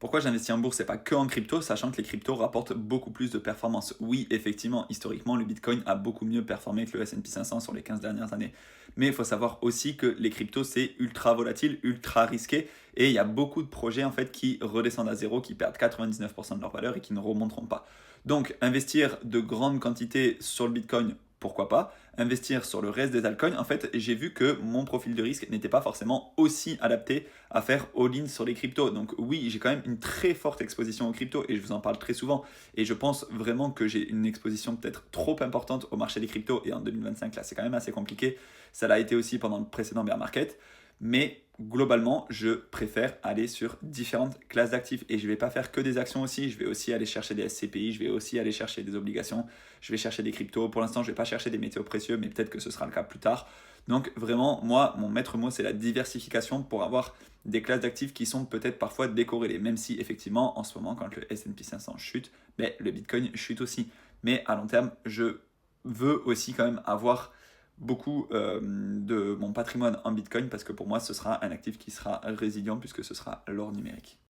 Pourquoi j'investis en bourse et pas que en crypto, sachant que les cryptos rapportent beaucoup plus de performance. Oui, effectivement, historiquement, le Bitcoin a beaucoup mieux performé que le S&P 500 sur les 15 dernières années. Mais il faut savoir aussi que les cryptos, c'est ultra volatile, ultra risqué, et il y a beaucoup de projets en fait qui redescendent à zéro, qui perdent 99% de leur valeur et qui ne remonteront pas. Donc, investir de grandes quantités sur le Bitcoin, pourquoi pas. Investir sur le reste des altcoins, en fait, j'ai vu que mon profil de risque n'était pas forcément aussi adapté à faire all-in sur les cryptos. Donc oui, j'ai quand même une très forte exposition aux cryptos et je vous en parle très souvent. Et je pense vraiment que j'ai une exposition peut-être trop importante au marché des cryptos. Et en 2025, là, c'est quand même assez compliqué. Ça l'a été aussi pendant le précédent bear market. Mais globalement, je préfère aller sur différentes classes d'actifs. Et je ne vais pas faire que des actions aussi. Je vais aussi aller chercher des SCPI. Je vais aussi aller chercher des obligations. Je vais chercher des cryptos. Pour l'instant, je ne vais pas chercher des métaux précieux, mais peut-être que ce sera le cas plus tard. Donc vraiment, moi, mon maître mot, c'est la diversification pour avoir des classes d'actifs qui sont peut-être parfois décorrélées. Même si effectivement, en ce moment, quand le S&P 500 chute, ben, le Bitcoin chute aussi. Mais à long terme, je veux aussi quand même avoir beaucoup de mon patrimoine en Bitcoin parce que pour moi, ce sera un actif qui sera résilient puisque ce sera l'or numérique.